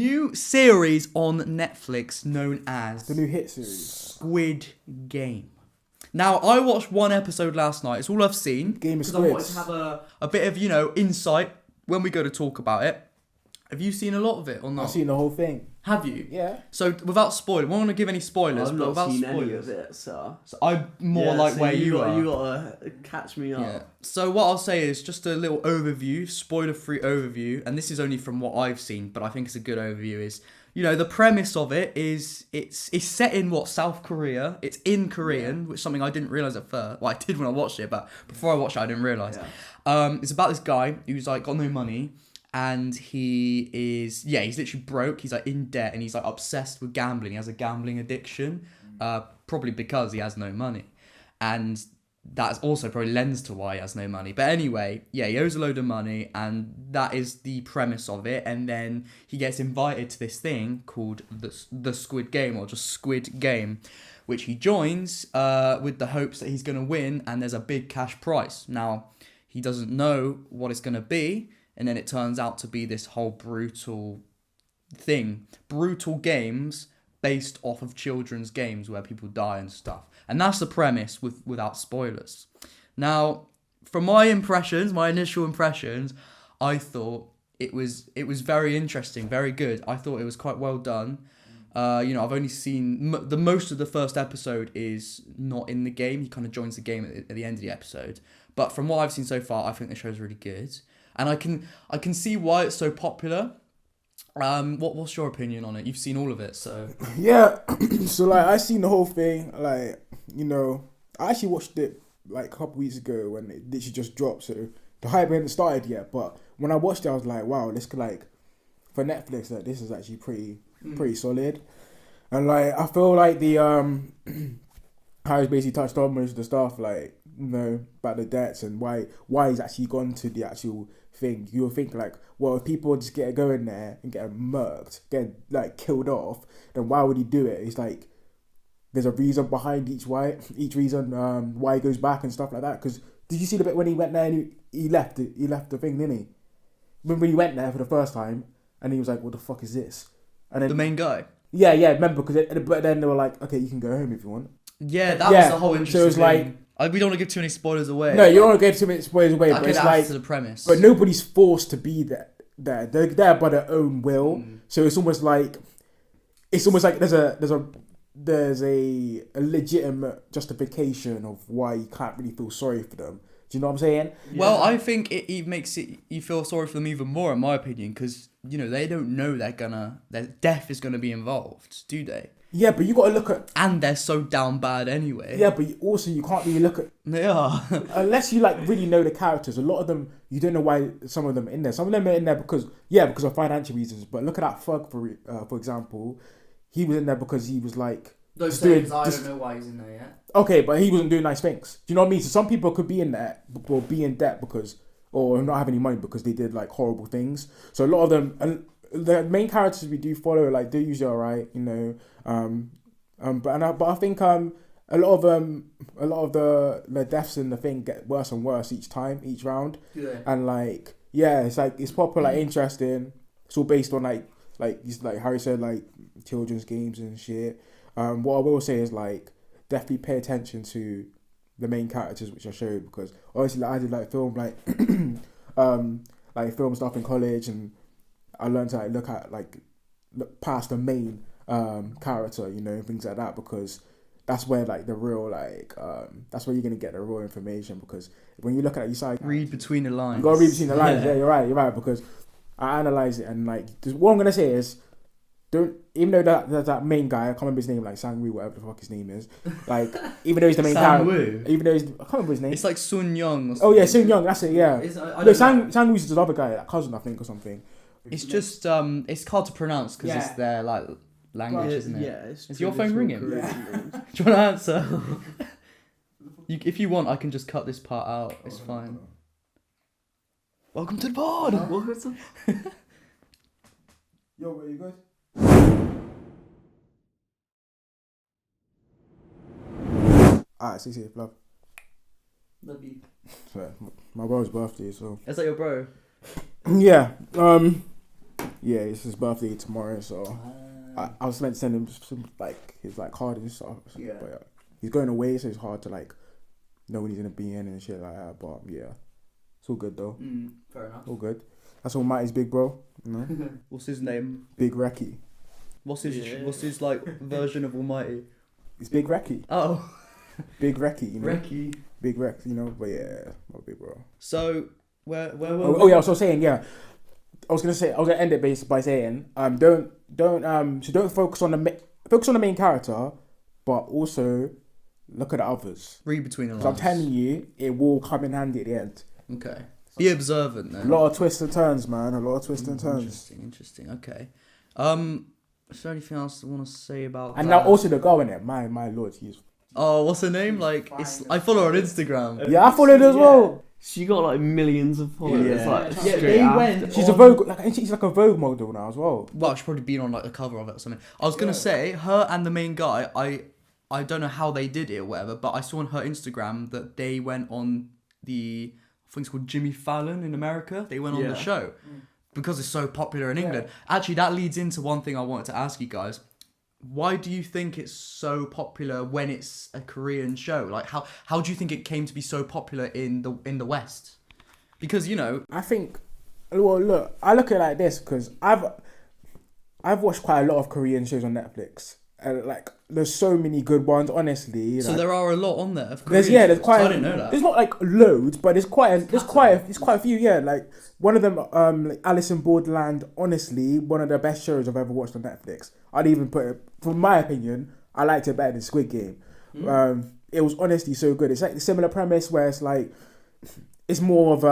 new series on Netflix known as The new hit series. Squid Game. Now, I watched one episode last night. It's all I've seen. Game of Because I wanted Squids. to have a bit of, insight when we go to talk about it. Have you seen a lot of it or not? I've seen the whole thing. Have you? Yeah. So, without spoiling, we don't want to give any spoilers, I've but not without seen spoilers. any of it, so I'm more like so where you are. You gotta catch me up. Yeah. So what I'll say is just a little overview, spoiler-free overview, and this is only from what I've seen, but I think it's a good overview. Is the premise of it is it's set in South Korea. It's in Korean, which is something I didn't realize at first. Well, I did when I watched it, but before I watched it, I didn't realize. Yeah. It's about this guy who's like got no money. And he's literally broke. He's like in debt and he's like obsessed with gambling. He has a gambling addiction, probably because he has no money. And that's also probably lends to why he has no money. But anyway, he owes a load of money and that is the premise of it. And then he gets invited to this thing called the Squid Game, or just Squid Game, which he joins with the hopes that he's going to win and there's a big cash prize. Now, he doesn't know what it's going to be. And then it turns out to be this whole brutal thing. Brutal games based off of children's games where people die and stuff. And that's the premise without spoilers. Now, from my initial impressions, I thought it was very interesting, very good. I thought it was quite well done. I've only seen... the most of the first episode is not in the game. He kind of joins the game at the end of the episode. But from what I've seen so far, I think the show's really good. And I can see why it's so popular. What's your opinion on it? You've seen all of it, so... Yeah, so, like, I seen the whole thing, like, I actually watched it, like, a couple weeks ago when it literally just dropped, so the hype hadn't started yet, but when I watched it, I was like, wow, this could, like, for Netflix, like, this is actually pretty solid. And, like, I feel like the, how he's basically touched on most of the stuff, like, about the debts and why he's actually gone to the actual thing. You'll think like, well, if people just go in there and get murked, get like killed off, then why would he do it? It's like there's a reason behind each reason why he goes back and stuff like that. Because did you see the bit when he went there and he left the thing, didn't he? Remember when he went there for the first time and he was like, what the fuck is this? And then the main guy? Yeah, remember, but then they were like, okay, you can go home if you want. Yeah, that was the whole interesting so it's thing. We don't want to give too many spoilers away. No, you don't want to give too many spoilers away, but it's like... to the premise. But nobody's forced to be there. They're there by their own will. So it's almost like... there's a legitimate justification of why you can't really feel sorry for them. Do you know what I'm saying? Well, I think it makes it you feel sorry for them even more, in my opinion, because, they don't know their death is going to be involved, do they? Yeah, but you got to look at... And they're so down bad anyway. Yeah, but also you can't really look at... They are. Unless you, like, really know the characters. A lot of them, you don't know why some of them are in there. Some of them are in there because of financial reasons. But look at that thug, for example. He was in there because he was, like... Those things, I don't know why he's in there yet. Okay, but he wasn't doing nice things. Do you know what I mean? So some people could be in there or be in debt or not have any money because they did, like, horrible things. So a lot of them... the main characters we do follow, like, they're usually alright, but I think a lot of the deaths in the thing get worse and worse each round. Yeah. And like, it's like it's proper, like, interesting. It's all based on like Harry said, like, children's games and shit. What I will say is, like, definitely pay attention to the main characters which I showed, because obviously, like, I did like film like film stuff in college, and I learned to, like, look past the main character, things like that, because that's where, like, the real, like, that's where you're gonna get the real information, because when you look at it, you side read between the lines. You gotta read between the lines. Yeah, you're right, because I analyze it, and, like, what I'm gonna say is, even though that main guy, I can't remember his name, like Sang-woo, whatever the fuck his name is, like, even though he's the main character, even though I can't remember his name. It's like Sun Young. Oh yeah, Sun Young. That's it. Yeah. No, Sang-woo's the other guy, like, cousin, I think, or something. It's just it's hard to pronounce because it's their, like, language, isn't it? Yeah. Is your phone ringing? Yeah. Do you want to answer? If you want, I can just cut this part out. It's fine. Welcome to the pod. Yo, where you guys? Alright, see, love. Love you. So, my bro's birthday, so. Is that your bro? Yeah. Yeah, it's his birthday tomorrow, so I was meant to send him some like his like card and stuff. Yeah. But he's going away, so it's hard to like know when he's gonna be in and shit like that. But yeah, it's all good though. Fair enough. All good. That's Almighty's big bro. You know? What's his name? Big Reki. What's his like version of Almighty? It's Big Reki. Oh, Big Reki. You know. Reki. Big Rex. You know. But yeah, my big bro. So where were Oh yeah, I was saying yeah. I was gonna end it by saying don't focus on the main character, but also look at the others. read between the lines? Because I'm telling you, it will come in handy at the end. Okay. Be observant then. A lot of twists and turns, man. A lot of twists and turns. Interesting. Okay. Is there anything else I want to say about And that? now also the girl in it. My lord, she's. Oh, what's her name? Like, I follow her on Instagram. Yeah, I followed her as well. She got like millions of followers. Yeah. Like, Yeah, straight they after. went- She's a Vogue, she's like a Vogue model now as well. Well, she's probably been on like the cover of it or something. I was gonna say her and the main guy. I don't know how they did it or whatever, but I saw on her Instagram that they went on I think it's called Jimmy Fallon in America. They went on the Yeah. show because it's so popular in England. Actually, that leads into one thing I wanted to ask you guys. Why do you think it's so popular when it's a Korean show? Like, how do you think it came to be so popular in the West? Because I think, well, look, I look at it like this because I've watched quite a lot of Korean shows on Netflix, and like there's so many good ones. Honestly, so like, there are a lot on there. Of Korean there's shows. quite. So I didn't know that. There's not like loads, but there's quite a few. Yeah, like one of them, like Alice in Borderland. Honestly, one of the best shows I've ever watched on Netflix. I'd even put it, from my opinion, I liked it better than Squid Game. It was honestly so good. It's like a similar premise where it's like, it's more of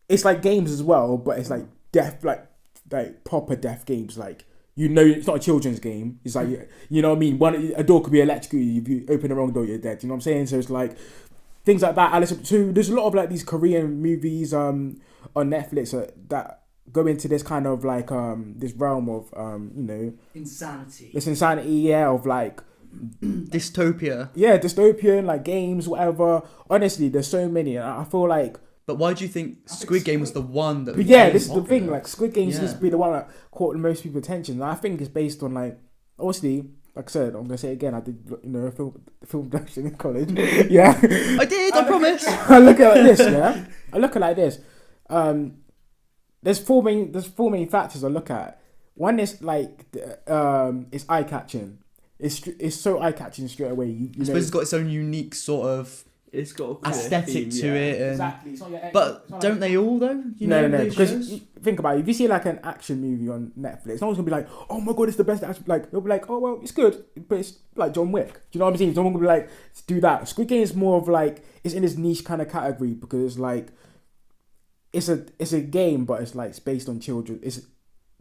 it's like games as well, but it's like death, like proper death games. Like, it's not a children's game. It's like, you know what I mean. A door could be electrocuted. If you open the wrong door, you're dead. You know what I'm saying? So it's like things like that. There's a lot of like these Korean movies on Netflix that go into this kind of like this realm of Insanity. this insanity, of like Dystopia. dystopian, like games, whatever. Honestly, there's so many, and I feel like. But why do you think Squid Game was the one that? But yeah, became this is the popular? thing. Like Squid Game seems to be the one that caught the most people's attention. And I think it's based on like, obviously, like I said, I'm gonna say it again. I did, film production in college. Yeah, I did. I promise. I look at it like this. Yeah, I look at it like this. There's four main factors I look at. One is like, it's eye catching. It's so eye catching straight away. I suppose it's got its own unique sort of It's got a clear aesthetic theme, to it, and Exactly. It's not your, but don't they all though? No. these Because shows? think about it. If you see like an action movie on Netflix, no one's gonna be like, "Oh my god, it's the best action." Like they'll be like, "Oh well, it's good, but it's like John Wick." Do you know what I'm saying? Someone will be like, "Do that." Squid Game is more of like, it's in this niche kind of category because like it's a game, but it's based on children. It's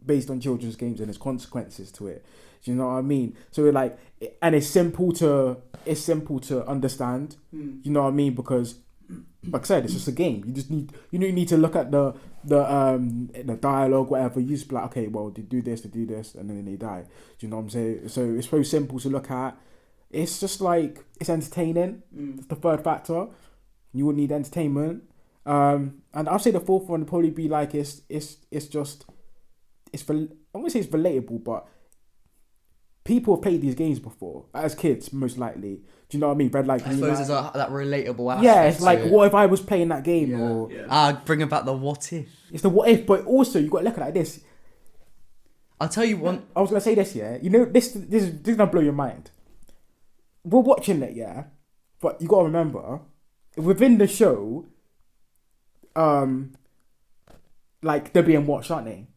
based on children's games and there's consequences to it. Do you know what I mean? So like, and it's simple to understand. You know what I mean? Because like I said, it's just a game. You need to look at the dialogue, whatever. You just be like, okay, well, they do this, and then they die. Do you know what I'm saying? So it's so simple to look at. It's just like, it's entertaining. That's the third factor. You would need entertainment. And I'll say the fourth one would probably be like, I wouldn't say it's relatable, but people have played these games before as kids, most likely. Do you know what I mean? Red Light. I suppose there's that relatable aspect. Yeah, it's to like, it. what if I was playing that game? Or bringing back the what if. it's the what if, but also you got to look at it like this. I'll tell you one. I was gonna say this, yeah. You know, this is gonna blow your mind. We're watching it, yeah, but you gotta remember, within the show, like they're being watched, aren't they?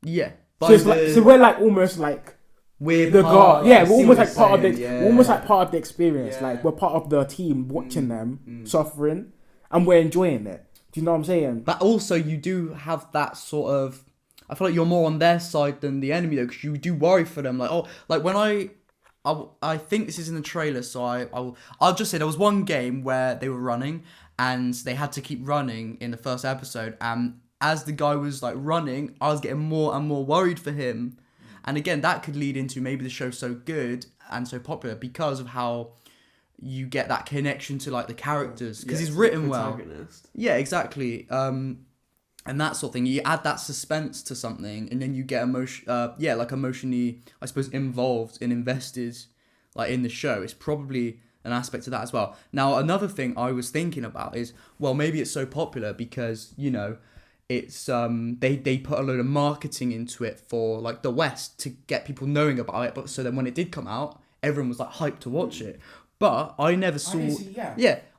Yeah. So it's like, so we're like almost like we're the part, guard. Yeah, I we're see almost what like part of you're the. saying, We're almost like part of the experience. Yeah. Like we're part of the team watching them suffering, and we're enjoying it. Do you know what I'm saying? But also, you do have that sort of. I feel like you're more on their side than the enemy though, because you do worry for them. Like, oh, like when I think this is in the trailer, so I'll just say there was one game where they were running and they had to keep running in the first episode, and as the guy was like running, I was getting more and more worried for him. And again, that could lead into maybe the show's so good and so popular because of how you get that connection to like the characters, because he's written well. Protagonist. Yeah, exactly. and that sort of thing. You add that suspense to something, and then you get emotionally, I suppose, involved and invested, like in the show. It's probably an aspect of that as well. Now, another thing I was thinking about is, well, maybe it's so popular because, you know, it's they put a load of marketing into it for like the West to get people knowing about it. But so then when it did come out, everyone was like hyped to watch it. But I never saw.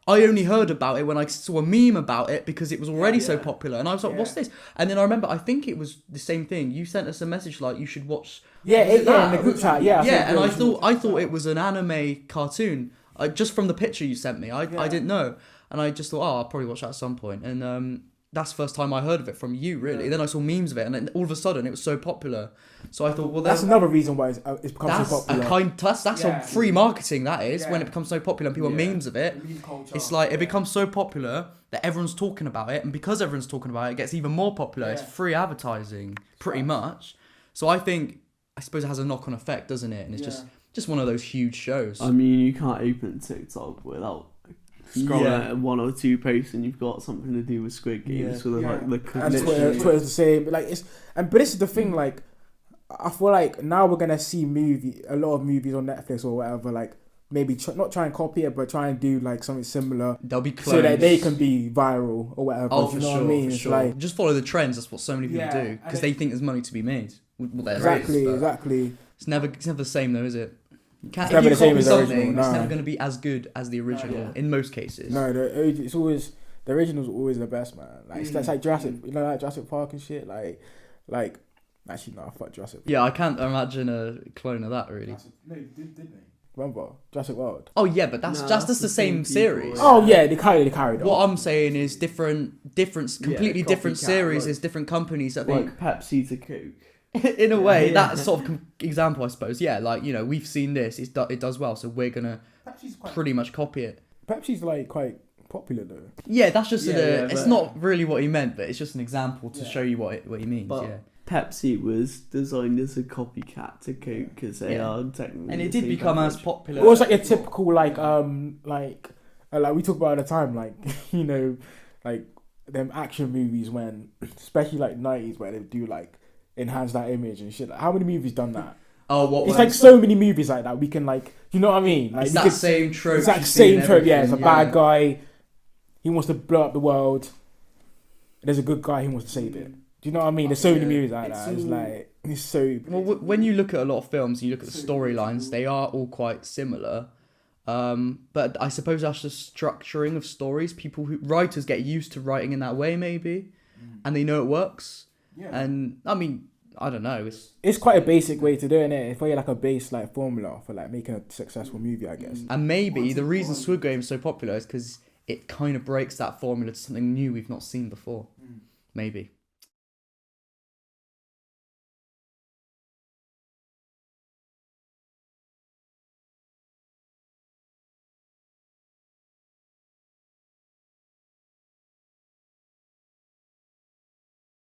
I only heard about it when I saw a meme about it because it was already so popular, and I was like, "What's this?" And then I remember, I think it was the same thing. You sent us a message like you should watch. In the group chat. And I thought it was an anime cartoon. Just from the picture you sent me, I didn't know, and I just thought, oh, I'll probably watch that at some point. And that's the first time I heard of it from you, really. Then I saw memes of it, and then all of a sudden it was so popular. So I thought, well, that's another reason why it's become so popular. That's a free marketing. That is when it becomes so popular and people have memes of it. It's like it becomes so popular that everyone's talking about it, and because everyone's talking about it, it gets even more popular. It's free advertising, pretty much. So I suppose it has a knock-on effect, doesn't it? And it's just one of those huge shows. I mean, you can't open TikTok without scrolling at one or two posts, and you've got something to do with Squid Game. So like the and Twitter's the same. Like but this is the thing. Like I feel like now we're gonna see a lot of movies on Netflix or whatever. Like maybe not try and copy it, but try and do like something similar. They'll be clones. So that they can be viral or whatever. Oh, you know what I mean? It's like just follow the trends. That's what so many people do because they think there's money to be made. Well, exactly. It's never the same though, is it? It's never the same as the original. It's never going to be as good as the original in most cases. No, it's always the original's always the best, man. Like it's like Jurassic, like Jurassic Park and shit. Like actually, no, fuck Jurassic Park. Yeah, I can't imagine a clone of that really. No, didn't they? Remember Jurassic World? Oh yeah, but that's the same series. Oh yeah, they carried on. What I'm saying is completely different series. Is different companies that like Pepsi to Coke. In a way, that sort of example, I suppose. Yeah, like, you know, we've seen this. It does well, so we're gonna pretty much copy it. Pepsi's like quite popular though. Yeah, that's just it's not really what he meant, but it's just an example to show you what he means. But Pepsi was designed as a copycat to Coke because they are technically. And it did become as popular. It was like a typical like we talk about at the time, like you know, like them action movies when, especially like 90s, where they do like enhance that image and shit. Like, how many movies done that? It's like so many movies like that. We can like, you know what I mean? Like it's that same trope. It's that same trope. Yeah, it's a bad guy. He wants to blow up the world. There's a good guy. He wants to save it. Do you know what I mean? There's so many movies like that. It's like it's so. Well, when you look at a lot of films, you look at the storylines. They are all quite similar. But I suppose that's the structuring of stories. Writers get used to writing in that way, maybe, and they know it works. Yeah. And I mean, I don't know. It's quite a basic way to do it, innit? It's probably like a base like formula for like making a successful movie, I guess. And maybe the reason Squid Game is so popular is because it kind of breaks that formula to something new we've not seen before. Maybe.